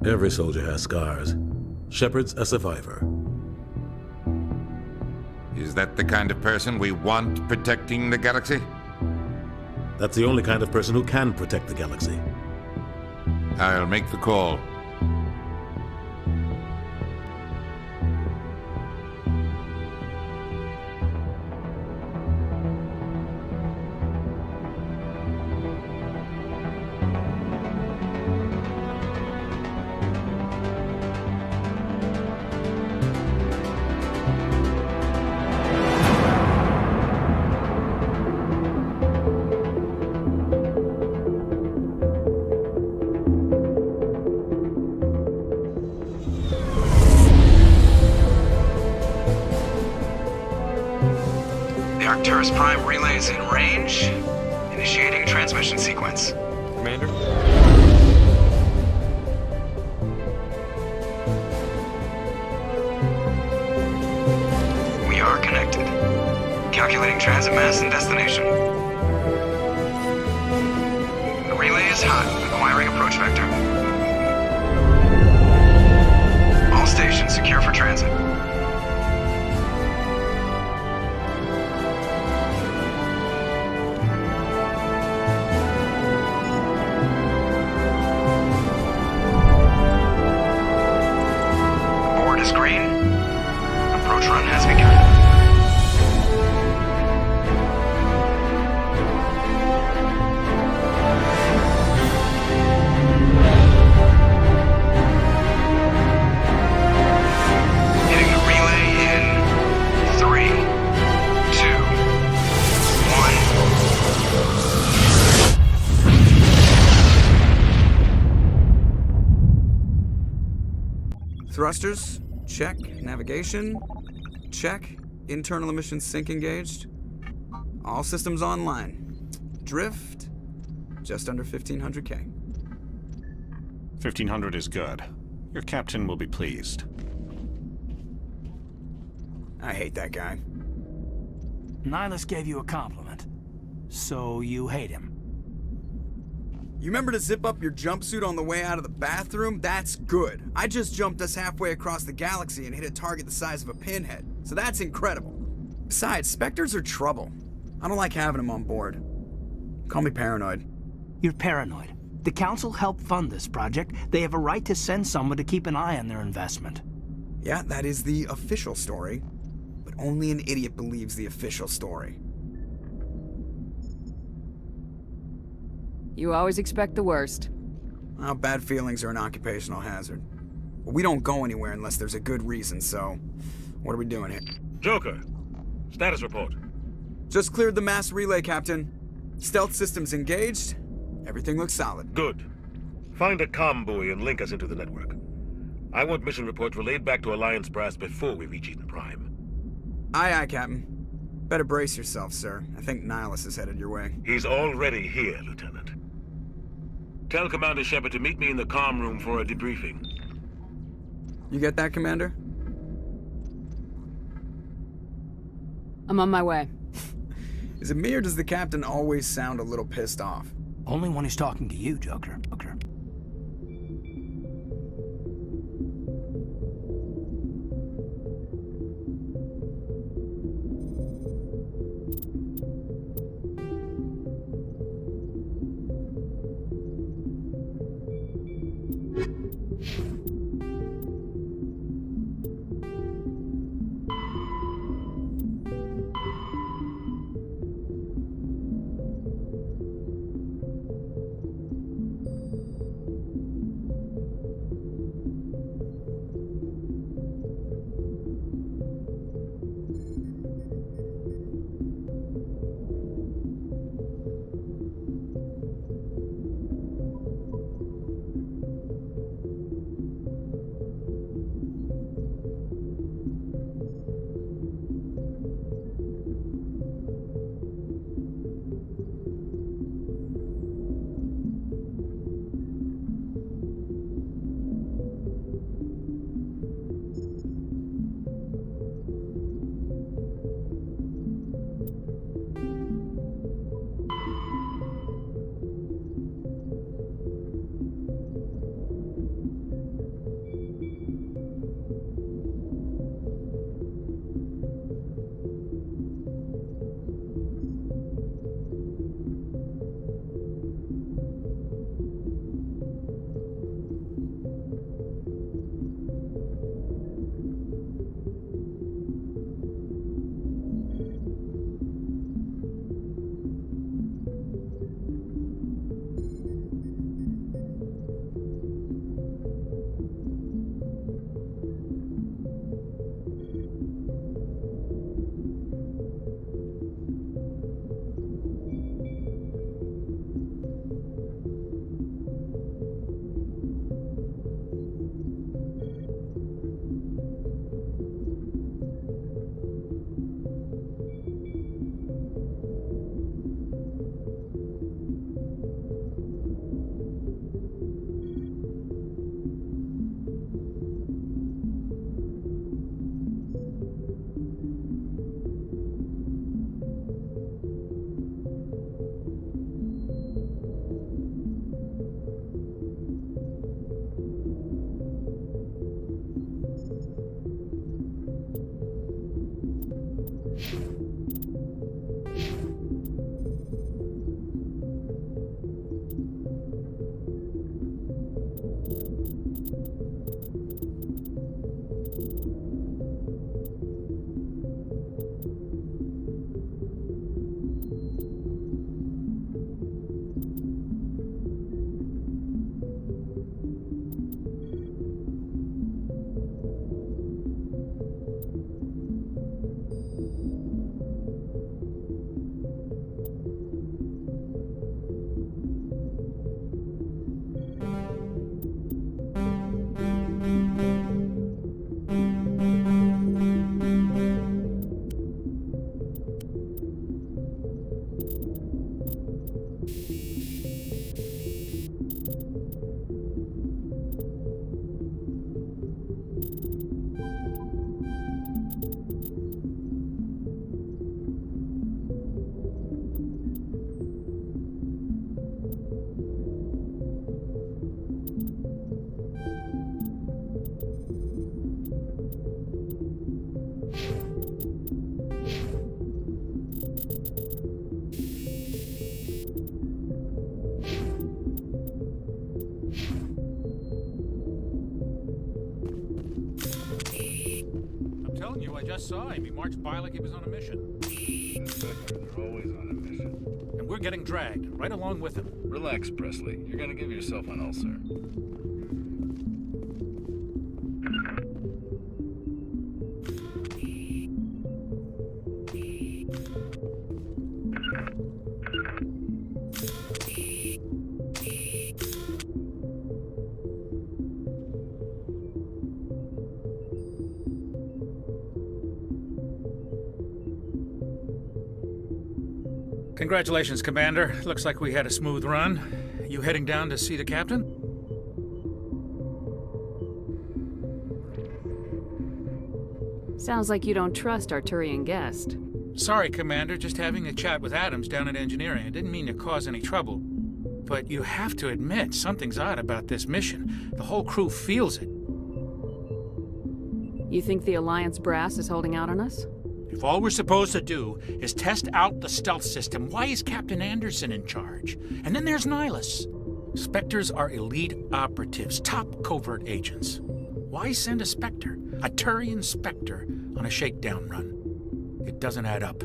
Every soldier has scars. Shepard's a survivor. Is that the kind of person we want protecting the galaxy? That's the only kind of person who can protect the galaxy. I'll make the call. The Arcturus Prime relay is in range. Initiating transmission sequence. Commander? We are connected. Calculating transit mass and destination. The relay is hot. Acquiring approach vector. All stations secure for transit. Board is green. Approach run has begun. Hitting the relay in 3, 2, 1. Thrusters, check. Navigation, check. Internal emission sync engaged. All systems online. Drift, just under 1500K. 1500 is good. Your captain will be pleased. I hate that guy. Nihilus gave you a compliment. So you hate him. You remember to zip up your jumpsuit on the way out of the bathroom? That's good. I just jumped us halfway across the galaxy and hit a target the size of a pinhead. So that's incredible. Besides, Spectres are trouble. I don't like having them on board. Call me paranoid. You're paranoid. The Council helped fund this project. They have a right to send someone to keep an eye on their investment. Yeah, that is the official story. But only an idiot believes the official story. You always expect the worst. Well, bad feelings are an occupational hazard. But we don't go anywhere unless there's a good reason, so... What are we doing here? Joker, status report. Just cleared the mass relay, Captain. Stealth systems engaged. Everything looks solid. Good. Find a comm buoy and link us into the network. I want mission reports relayed back to Alliance Brass before we reach Eden Prime. Aye, aye, Captain. Better brace yourself, sir. I think Nihilus is headed your way. He's already here, Lieutenant. Tell Commander Shepard to meet me in the comm room for a debriefing. You get that, Commander? I'm on my way. Is it me or does the Captain always sound a little pissed off? Only when he's talking to you, Joker. just saw him. He marched by like he was on a mission. They're always on a mission. And we're getting dragged, right along with him. Relax, Presley. You're gonna give yourself an ulcer. Congratulations, Commander. Looks like we had a smooth run. You heading down to see the captain? Sounds like you don't trust Arturian guest. Sorry, Commander. Just having a chat with Adams down at engineering. I didn't mean to cause any trouble. But you have to admit, something's odd about this mission. The whole crew feels it. You think the Alliance brass is holding out on us? If all we're supposed to do is test out the stealth system, why is Captain Anderson in charge? And then there's Nihilus. Spectres are elite operatives, top covert agents. Why send a Spectre, a Turian Spectre, on a shakedown run? It doesn't add up.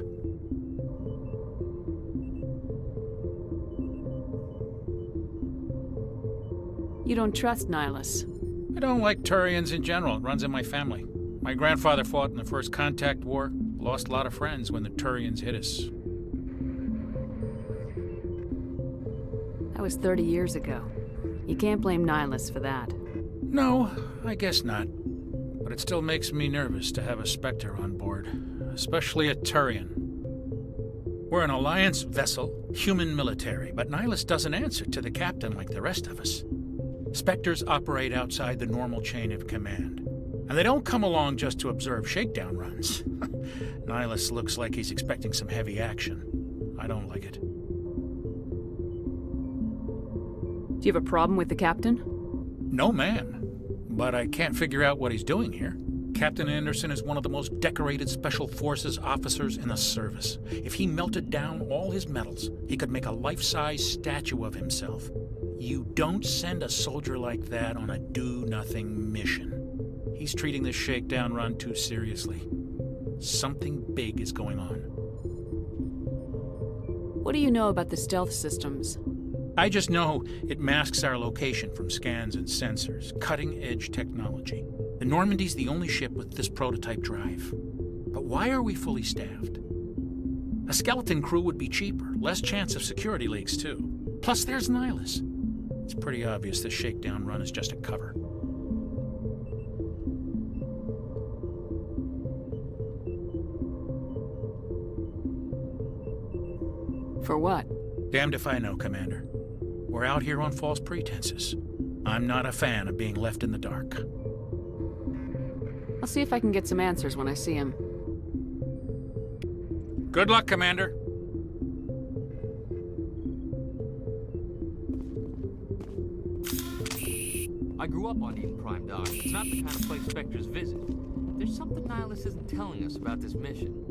You don't trust Nihilus. I don't like Turians in general. It runs in my family. My grandfather fought in the First Contact War. Lost a lot of friends when the Turians hit us. That was 30 years ago. You can't blame Nihilus for that. No, I guess not. But it still makes me nervous to have a Spectre on board. Especially a Turian. We're an Alliance vessel, human military, but Nihilus doesn't answer to the captain like the rest of us. Spectres operate outside the normal chain of command. And they don't come along just to observe shakedown runs. Nihilus looks like he's expecting some heavy action. I don't like it. Do you have a problem with the captain? No, ma'am. But I can't figure out what he's doing here. Captain Anderson is one of the most decorated Special Forces officers in the service. If he melted down all his medals, he could make a life-size statue of himself. You don't send a soldier like that on a do-nothing mission. He's treating this shakedown run too seriously. Something big is going on. What do you know about the stealth systems? I just know it masks our location from scans and sensors. Cutting-edge technology. The Normandy's the only ship with this prototype drive. But why are we fully staffed? A skeleton crew would be cheaper. Less chance of security leaks, too. Plus, there's Nihilus. It's pretty obvious this shakedown run is just a cover. For what? Damned if I know, Commander. We're out here on false pretenses. I'm not a fan of being left in the dark. I'll see if I can get some answers when I see him. Good luck, Commander. I grew up on Eden Prime, Doc. It's not the kind of place Spectres visit. There's something Nihilus isn't telling us about this mission.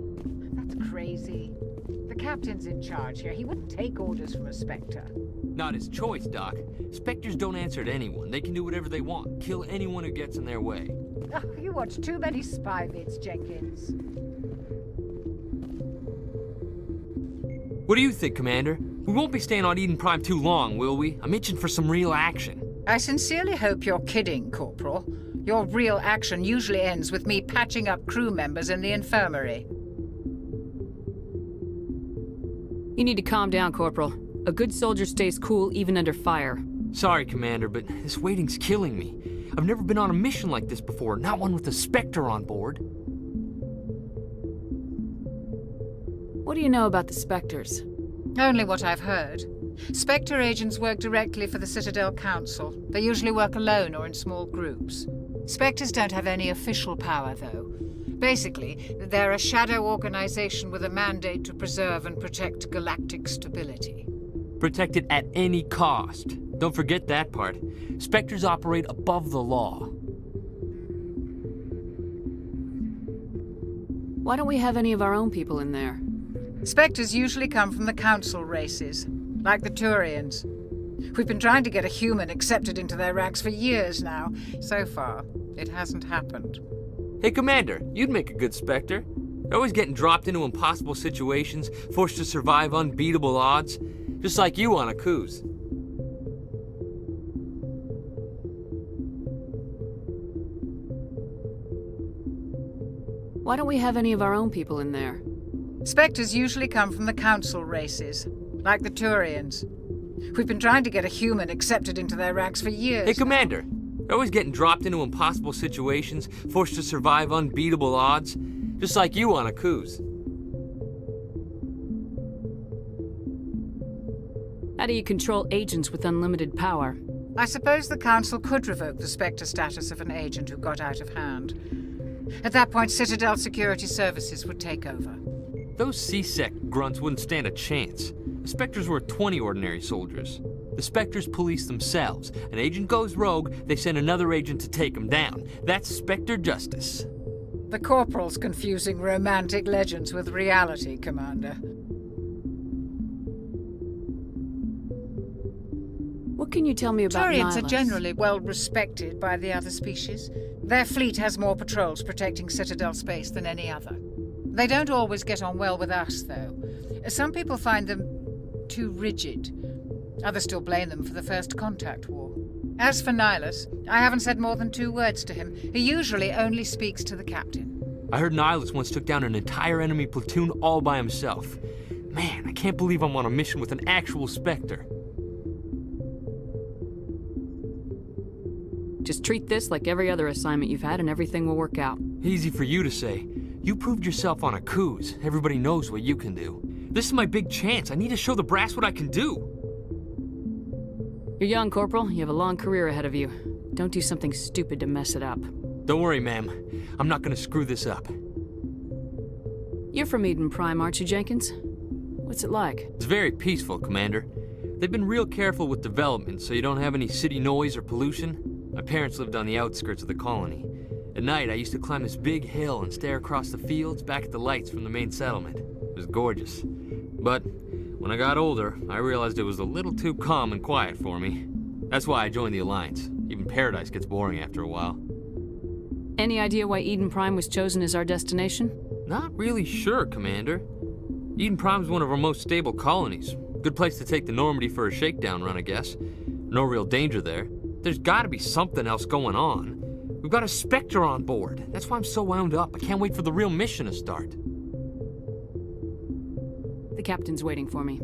That's crazy. The captain's in charge here. He wouldn't take orders from a Spectre. Not his choice, Doc. Spectres don't answer to anyone. They can do whatever they want. Kill anyone who gets in their way. Oh, you watch too many spy vids, Jenkins. What do you think, Commander? We won't be staying on Eden Prime too long, will we? I'm itching for some real action. I sincerely hope you're kidding, Corporal. Your real action usually ends with me patching up crew members in the infirmary. You need to calm down, Corporal. A good soldier stays cool even under fire. Sorry, Commander, but this waiting's killing me. I've never been on a mission like this before, not one with a Spectre on board. What do you know about the Spectres? Only what I've heard. Spectre agents work directly for the Citadel Council. They usually work alone or in small groups. Spectres don't have any official power, though. Basically, they're a shadow organization with a mandate to preserve and protect galactic stability. Protect it at any cost. Don't forget that part. Spectres operate above the law. Why don't we have any of our own people in there? Spectres usually come from the Council races, like the Turians. We've been trying to get a human accepted into their ranks for years now. So far, it hasn't happened. Hey, Commander, you'd make a good Spectre. You're always getting dropped into impossible situations, forced to survive unbeatable odds. Just like you on a cruise. Why don't we have any of our own people in there? Spectres usually come from the Council races, like the Turians. We've been trying to get a human accepted into their ranks for years. Hey, Commander, you're always getting dropped into impossible situations, forced to survive unbeatable odds. Just like you on a cruise. How do you control agents with unlimited power? I suppose the Council could revoke the Spectre status of an agent who got out of hand. At that point, Citadel Security Services would take over. Those C-Sec grunts wouldn't stand a chance. The Spectres were 20 ordinary soldiers. The Spectres police themselves. An agent goes rogue, they send another agent to take him down. That's Spectre justice. The Corporal's confusing romantic legends with reality, Commander. What can you tell me about Turians Nihilus? are generally well respected by the other species. Their fleet has more patrols protecting Citadel space than any other. They don't always get on well with us, though. Some people find them too rigid. Others still blame them for the First Contact War. As for Nihilus, I haven't said more than 2 words to him. He usually only speaks to the captain. I heard Nihilus once took down an entire enemy platoon all by himself. Man, I can't believe I'm on a mission with an actual Spectre. Just treat this like every other assignment you've had and everything will work out. Easy for you to say. You proved yourself on a cruise. Everybody knows what you can do. This is my big chance. I need to show the brass what I can do. You're young, Corporal. You have a long career ahead of you. Don't do something stupid to mess it up. Don't worry, ma'am. I'm not gonna screw this up. You're from Eden Prime, aren't you, Jenkins? What's it like? It's very peaceful, Commander. They've been real careful with development, so you don't have any city noise or pollution. My parents lived on the outskirts of the colony. At night, I used to climb this big hill and stare across the fields back at the lights from the main settlement. It was gorgeous. But when I got older, I realized it was a little too calm and quiet for me. That's why I joined the Alliance. Even Paradise gets boring after a while. Any idea why Eden Prime was chosen as our destination? Not really sure, Commander. Eden Prime's one of our most stable colonies. Good place to take the Normandy for a shakedown run, I guess. No real danger there. There's gotta be something else going on. We've got a Spectre on board. That's why I'm so wound up. I can't wait for the real mission to start. The captain's waiting for me.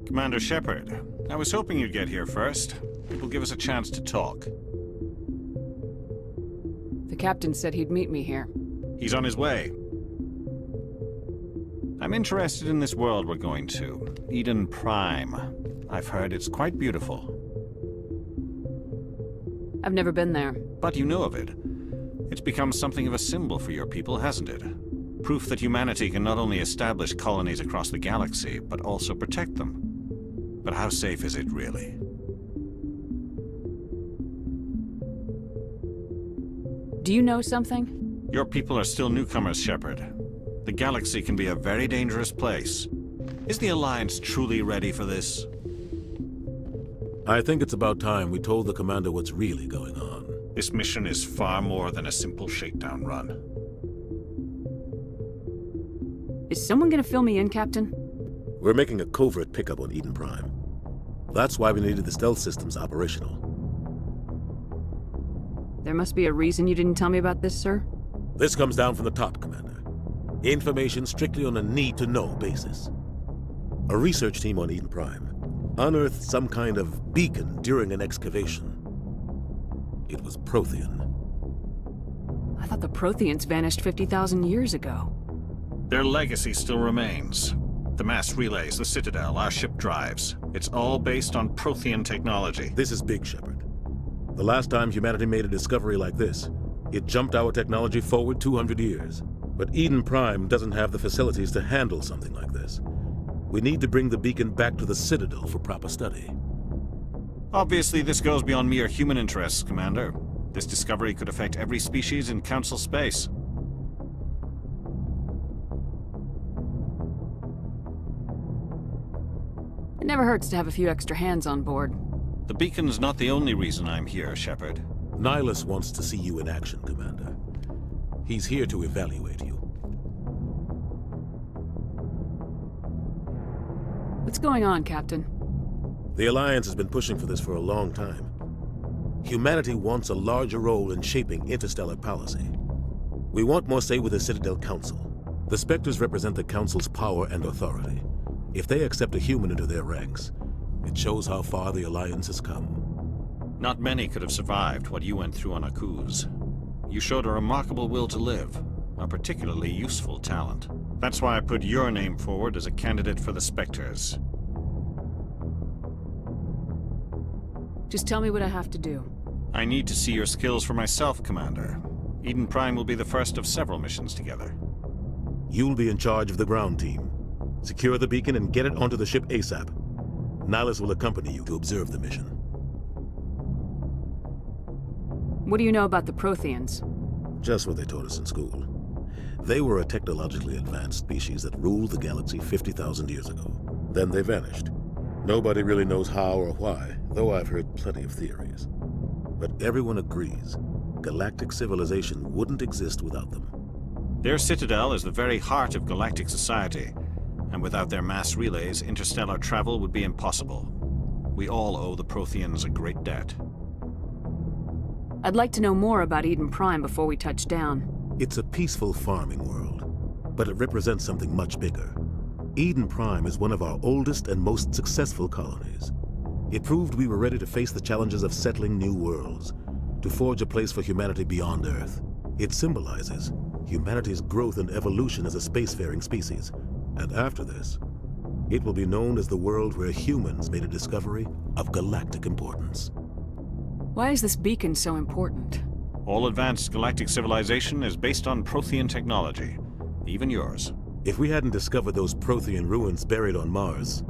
Commander Shepard, I was hoping you'd get here first. It will give us a chance to talk. The captain said he'd meet me here. He's on his way. I'm interested in this world we're going to, Eden Prime. I've heard it's quite beautiful. I've never been there. But you know of it. It's become something of a symbol for your people, hasn't it? Proof that humanity can not only establish colonies across the galaxy, but also protect them. But how safe is it, really? Do you know something? Your people are still newcomers, Shepard. The galaxy can be a very dangerous place. Is the Alliance truly ready for this? I think it's about time we told the commander what's really going on. This mission is far more than a simple shakedown run. Is someone gonna fill me in, Captain? We're making a covert pickup on Eden Prime. That's why we needed the stealth systems operational. There must be a reason you didn't tell me about this, sir? This comes down from the top, Commander. Information strictly on a need-to-know basis. A research team on Eden Prime unearthed some kind of beacon during an excavation. It was Prothean. I thought the Protheans vanished 50,000 years ago. Their legacy still remains. The mass relays, the Citadel, our ship drives. It's all based on Prothean technology. This is big, Shepard. The last time humanity made a discovery like this, it jumped our technology forward 200 years. But Eden Prime doesn't have the facilities to handle something like this. We need to bring the beacon back to the Citadel for proper study. Obviously, this goes beyond mere human interests, Commander. This discovery could affect every species in Council space. It never hurts to have a few extra hands on board. The beacon's not the only reason I'm here, Shepard. Nihilus wants to see you in action, Commander. He's here to evaluate you. What's going on, Captain? The Alliance has been pushing for this for a long time. Humanity wants a larger role in shaping interstellar policy. We want more say with the Citadel Council. The Spectres represent the Council's power and authority. If they accept a human into their ranks, it shows how far the Alliance has come. Not many could have survived what you went through on Akuz. You showed a remarkable will to live, a particularly useful talent. That's why I put your name forward as a candidate for the Spectres. Just tell me what I have to do. I need to see your skills for myself, Commander. Eden Prime will be the first of several missions together. You'll be in charge of the ground team. Secure the beacon and get it onto the ship ASAP. Nihilus will accompany you to observe the mission. What do you know about the Protheans? Just what they taught us in school. They were a technologically advanced species that ruled the galaxy 50,000 years ago. Then they vanished. Nobody really knows how or why, though I've heard plenty of theories. But everyone agrees, galactic civilization wouldn't exist without them. Their citadel is the very heart of galactic society, and without their mass relays, interstellar travel would be impossible. We all owe the Protheans a great debt. I'd like to know more about Eden Prime before we touch down. It's a peaceful farming world, but it represents something much bigger. Eden Prime is one of our oldest and most successful colonies. It proved we were ready to face the challenges of settling new worlds, to forge a place for humanity beyond Earth. It symbolizes humanity's growth and evolution as a spacefaring species. And after this, it will be known as the world where humans made a discovery of galactic importance. Why is this beacon so important? All advanced galactic civilization is based on Prothean technology, even yours. If we hadn't discovered those Prothean ruins buried on Mars,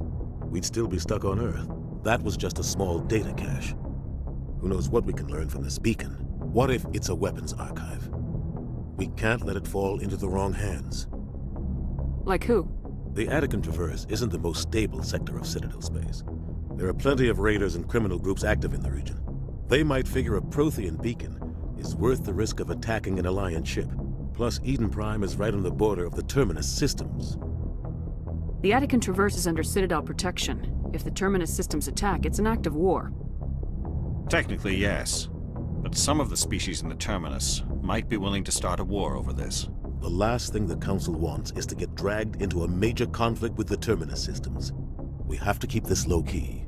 we'd still be stuck on Earth. That was just a small data cache. Who knows what we can learn from this beacon? What if it's a weapons archive? We can't let it fall into the wrong hands. Like who? The Attican Traverse isn't the most stable sector of Citadel space. There are plenty of raiders and criminal groups active in the region. They might figure a Prothean beacon is worth the risk of attacking an Alliance ship. Plus, Eden Prime is right on the border of the Terminus systems. The Attican Traverse is under Citadel protection. If the Terminus systems attack, it's an act of war. Technically, yes. But some of the species in the Terminus might be willing to start a war over this. The last thing the Council wants is to get dragged into a major conflict with the Terminus systems. We have to keep this low-key.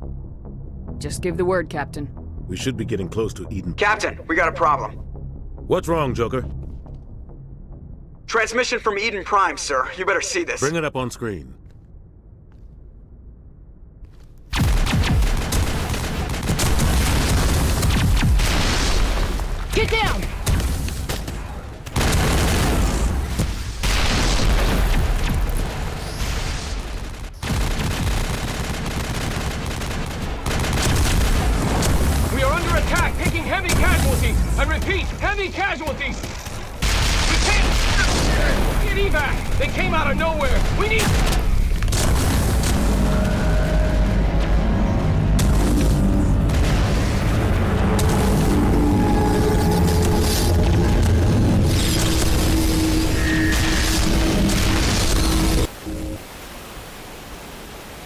Just give the word, Captain. We should be getting close to Eden. Captain, we got a problem. What's wrong, Joker? Transmission from Eden Prime, sir. You better see this. Bring it up on screen. Get down! We are under attack, taking heavy casualties. I repeat, heavy casualties. We can't get evac. They came out of nowhere. We need.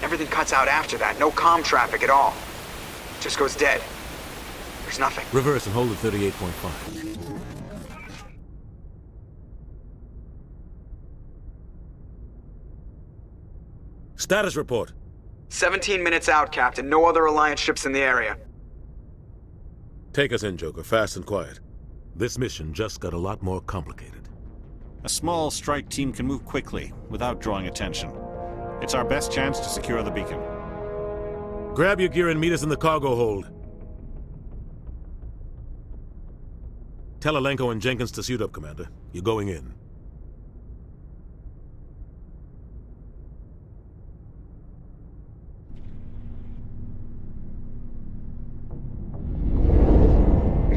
Everything cuts out after that. No comm traffic at all. Just goes dead. There's nothing. Reverse and hold at 38.5. Status report. 17 minutes out, Captain. No other Alliance ships in the area. Take us in, Joker, fast and quiet. This mission just got a lot more complicated. A small strike team can move quickly, without drawing attention. It's our best chance to secure the beacon. Grab your gear and meet us in the cargo hold. Tell Alenko and Jenkins to suit up, Commander. You're going in.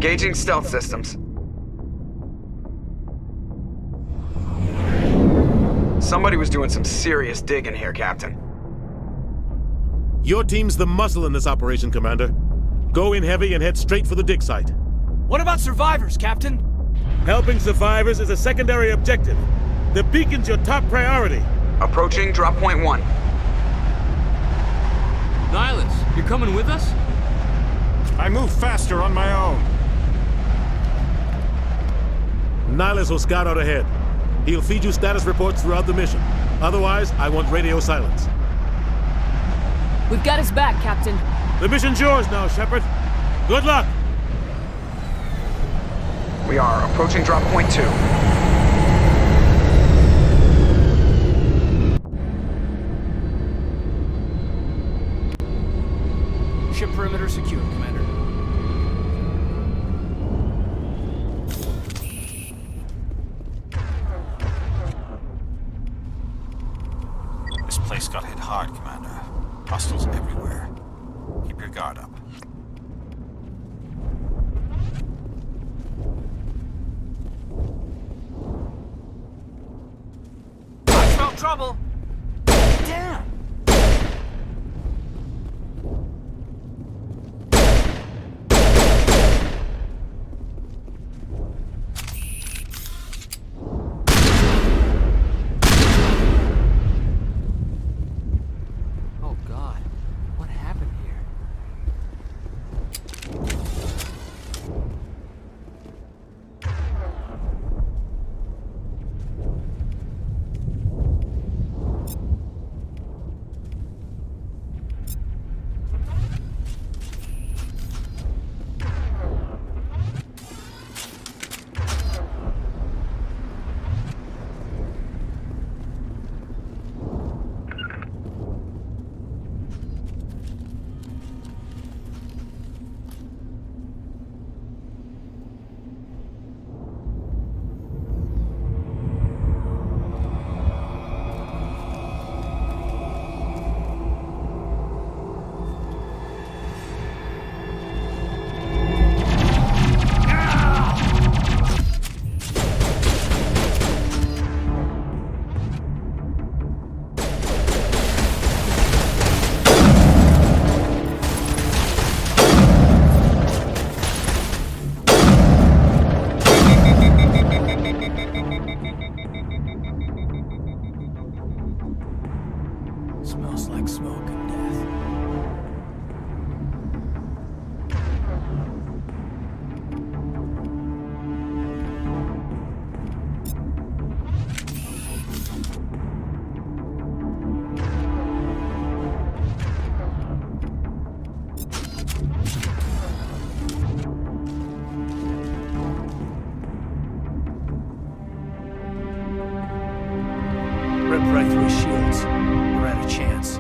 Engaging stealth systems. Somebody was doing some serious digging here, Captain. Your team's the muscle in this operation, Commander. Go in heavy and head straight for the dig site. What about survivors, Captain? Helping survivors is a secondary objective. The beacon's your top priority. Approaching drop point 1. Nihilus, you're coming with us? I move faster on my own. Nihilus will scout out ahead. He'll feed you status reports throughout the mission. Otherwise, I want radio silence. We've got his back, Captain. The mission's yours now, Shepard. Good luck! We are approaching drop point 2. Ship perimeter secure, Commander. This place got hit hard, Commander. Hostiles everywhere. Keep your guard up. I smell trouble! Damn! Oh God, what happened here? Smells like smoke and death. Rip right through his shields. We're at a chance.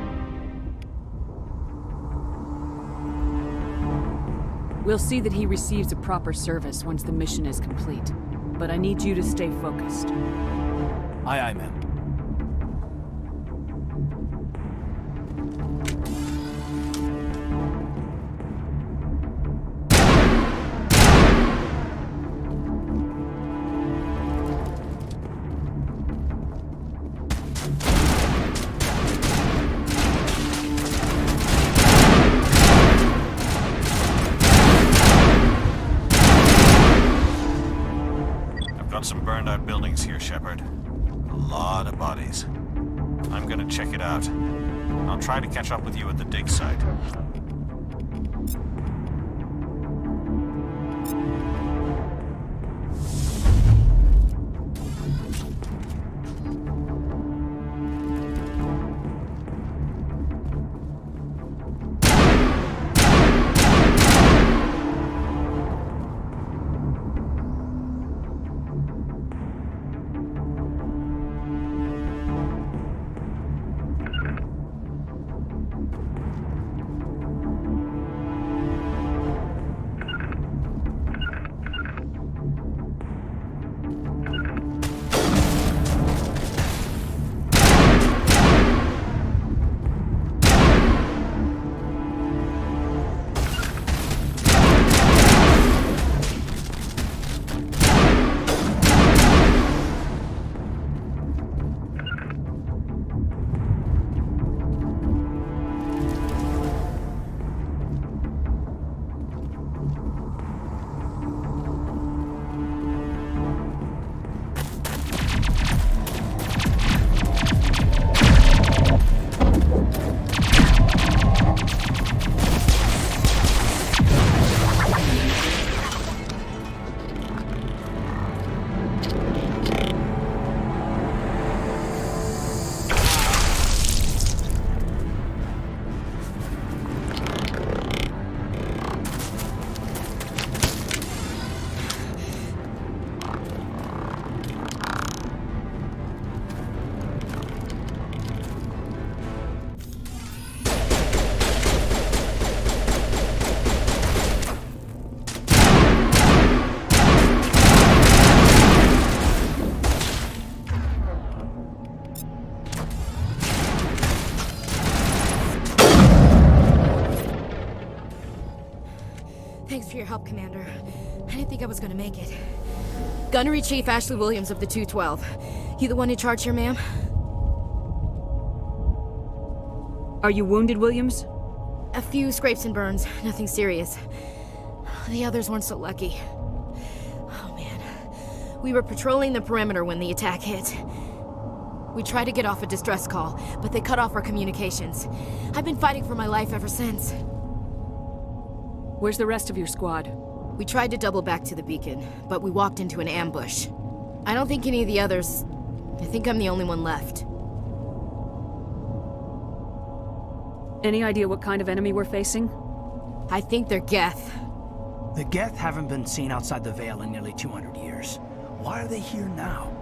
We'll see that he receives a proper service once the mission is complete. But I need you to stay focused. Aye, aye, ma'am. Some burned out buildings here, Shepard. A lot of bodies. I'm gonna check it out. I'll try to catch up with you at the dig site. your help, Commander. I didn't think I was gonna make it. Gunnery Chief Ashley Williams of the 212. You the one in charge here, ma'am? Are you wounded, Williams? A few scrapes and burns, nothing serious. The others weren't so lucky. Oh man. We were patrolling the perimeter when the attack hit. We tried to get off a distress call, but they cut off our communications. I've been fighting for my life ever since. Where's the rest of your squad? We tried to double back to the beacon, but we walked into an ambush. I don't think any of the others... I think I'm the only one left. Any idea what kind of enemy we're facing? I think they're Geth. The Geth haven't been seen outside the Veil in nearly 200 years. Why are they here now?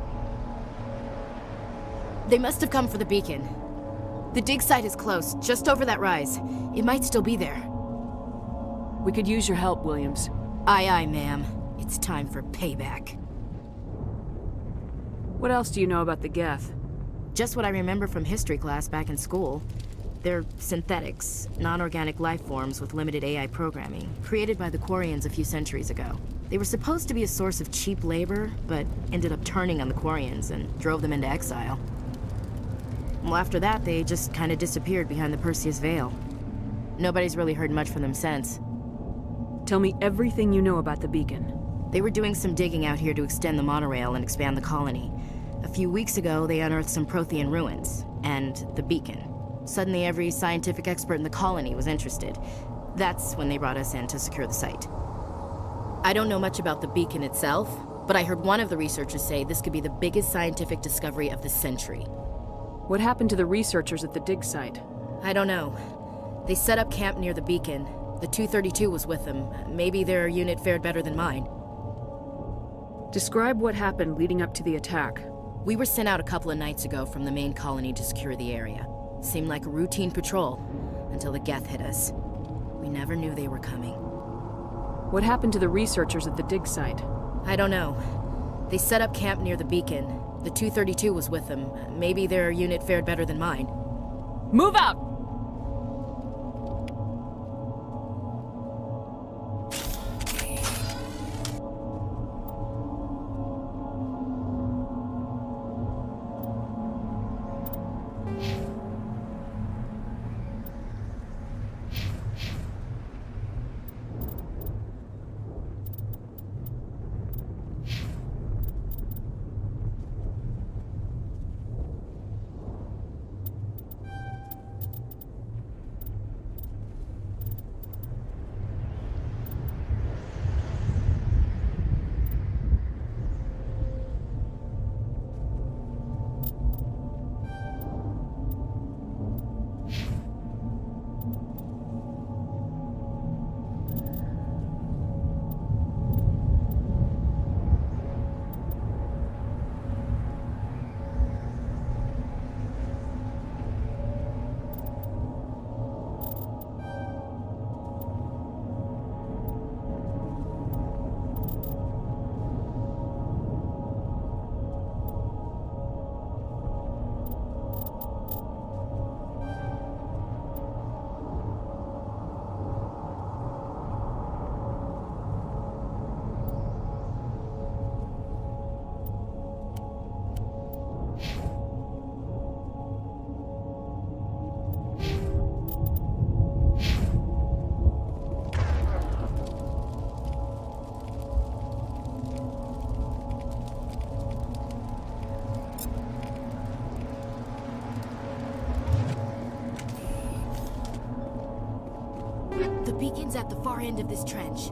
They must have come for the beacon. The dig site is close, just over that rise. It might still be there. We could use your help, Williams. Aye, aye, ma'am. It's time for payback. What else do you know about the Geth? Just what I remember from history class back in school. They're synthetics, non-organic life forms with limited AI programming, created by the Quarians a few centuries ago. They were supposed to be a source of cheap labor, but ended up turning on the Quarians and drove them into exile. Well, after that, they just kind of disappeared behind the Perseus Veil. Nobody's really heard much from them since. Tell me everything you know about the beacon. They were doing some digging out here to extend the monorail and expand the colony. A few weeks ago, they unearthed some Prothean ruins, and the beacon. Suddenly, every scientific expert in the colony was interested. That's when they brought us in to secure the site. I don't know much about the beacon itself, but I heard one of the researchers say this could be the biggest scientific discovery of the century. What happened to the researchers at the dig site? I don't know. They set up camp near the beacon. The 232 was with them. Maybe their unit fared better than mine. Describe what happened leading up to the attack. We were sent out a couple of nights ago from the main colony to secure the area. Seemed like a routine patrol, until the Geth hit us. We never knew they were coming. What happened to the researchers at the dig site? I don't know. They set up camp near the beacon. The 232 was with them. Maybe their unit fared better than mine. Move out! The beacon's at the far end of this trench.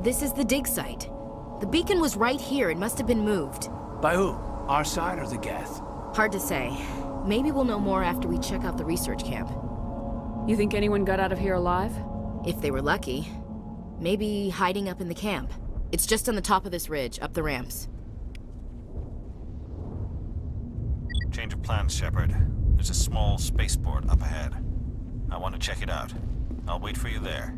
This is the dig site. The beacon was right here. It must have been moved. By who? Our side or the Geth? Hard to say. Maybe we'll know more after we check out the research camp. You think anyone got out of here alive? If they were lucky. Maybe hiding up in the camp. It's just on the top of this ridge, up the ramps. Change of plans, Shepard. There's a small spaceport up ahead. I want to check it out. I'll wait for you there.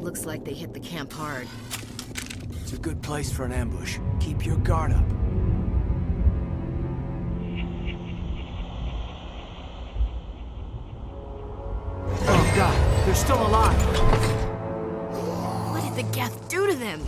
Looks like they hit the camp hard. It's a good place for an ambush. Keep your guard up. Oh god, they're still alive! What did the Geth do to them?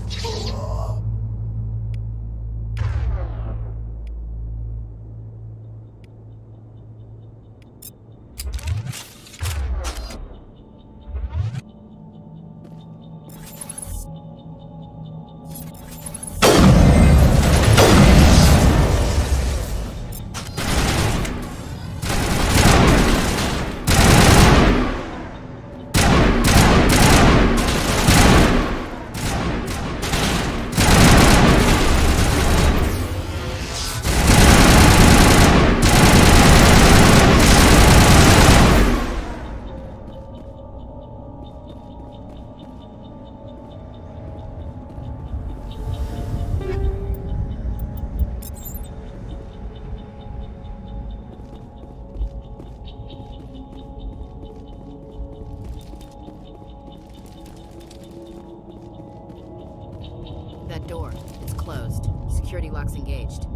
That door, it's closed. Security lock's engaged.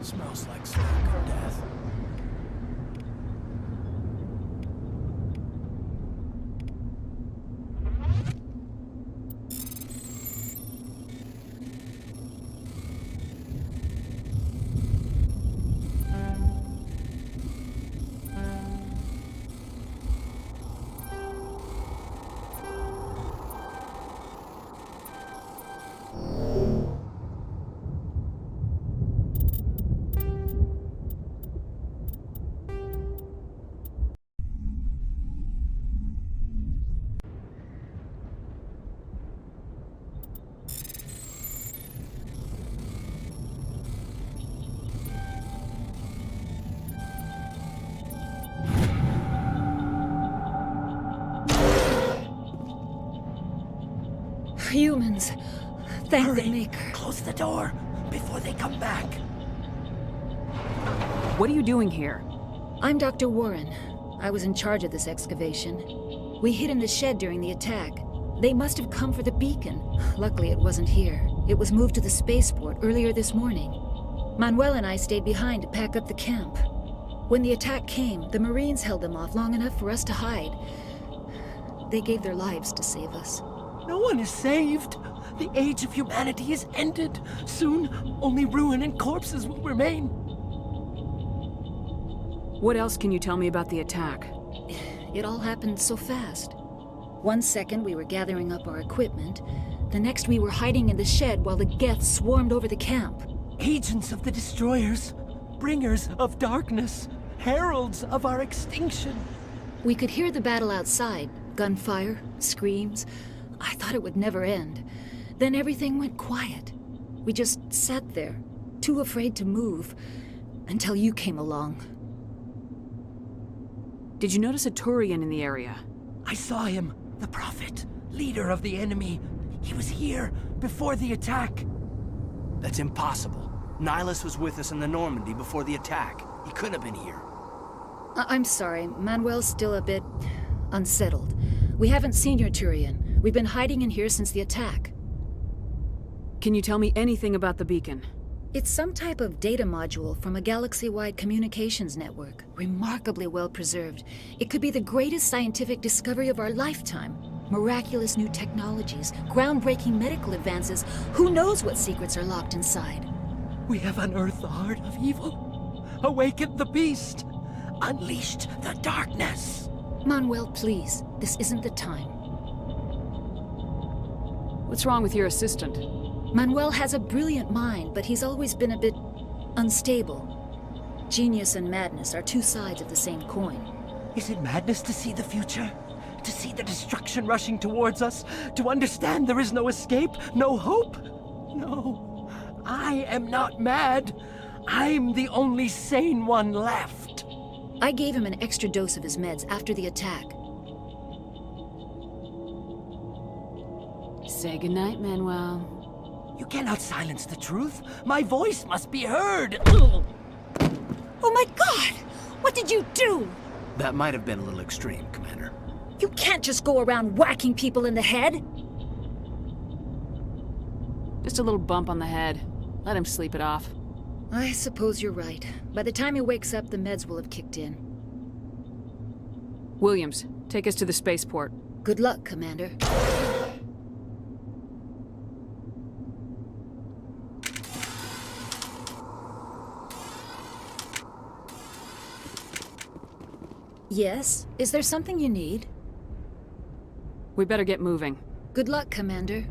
Smells like smoke and death. Humans. Thank Hurry. the Maker. Close the door before they come back. What are you doing here? I'm Dr. Warren. I was in charge of this excavation. We hid in the shed during the attack. They must have come for the beacon. Luckily, it wasn't here. It was moved to the spaceport earlier this morning. Manuel and I stayed behind to pack up the camp. When the attack came, the Marines held them off long enough for us to hide. They gave their lives to save us. No one is saved. The age of humanity is ended. Soon, only ruin and corpses will remain. What else can you tell me about the attack? It all happened so fast. 1 second we were gathering up our equipment. The next we were hiding in the shed while the Geth swarmed over the camp. Agents of the Destroyers, bringers of darkness, heralds of our extinction. We could hear the battle outside. Gunfire, screams. I thought it would never end. Then everything went quiet. We just sat there, too afraid to move, until you came along. Did you notice a Turian in the area? I saw him, the Prophet, leader of the enemy. He was here before the attack. That's impossible. Nihilus was with us in the Normandy before the attack. He couldn't have been here. I'm sorry, Manuel's still a bit unsettled. We haven't seen your Turian. We've been hiding in here since the attack. Can you tell me anything about the beacon? It's some type of data module from a galaxy-wide communications network. Remarkably well preserved. It could be the greatest scientific discovery of our lifetime. Miraculous new technologies, groundbreaking medical advances. Who knows what secrets are locked inside? We have unearthed the heart of evil, awakened the beast, unleashed the darkness. Manuel, please. This isn't the time. What's wrong with your assistant? Manuel has a brilliant mind, but he's always been a bit unstable. Genius and madness are two sides of the same coin. Is it madness to see the future? To see the destruction rushing towards us? To understand there is no escape? No hope? No. I am not mad. I'm the only sane one left. I gave him an extra dose of his meds after the attack. Say goodnight, Manuel. You cannot silence the truth. My voice must be heard. Oh my God! What did you do? That might have been a little extreme, Commander. You can't just go around whacking people in the head. Just a little bump on the head. Let him sleep it off. I suppose you're right. By the time he wakes up, the meds will have kicked in. Williams, take us to the spaceport. Good luck, Commander. Yes? Is there something you need? We better get moving. Good luck, Commander.